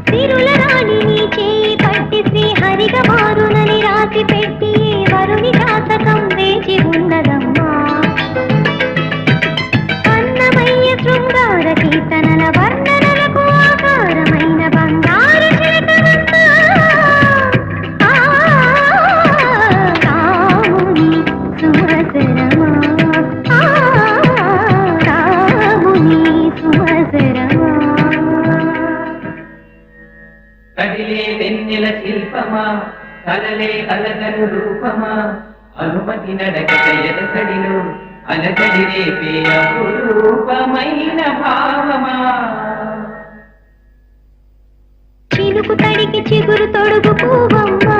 సిరుల రాణిని చేయి పట్టి శ్రీహరిగా మారునని రాసి పెట్టి వరుని జాతకం వేచి ఉన్నదమ్మా. అన్నమయ్య శృంగార కీర్తనల వర్ణనలకు ఆకారమైన బంగారు చిలకనమ్మా. రాముని సుమసరమా, రాముని సుమసరమా. కదిలే వెన్నెల శిల్పమా, కలలే అలగను రూపమా, అనుమతి నడకట ఎదసడిలో అలకడి రేపే అపురూపమైన భావమా. చిలుకు తడికి చిగురు తొడుగు పువ్వమ్మా.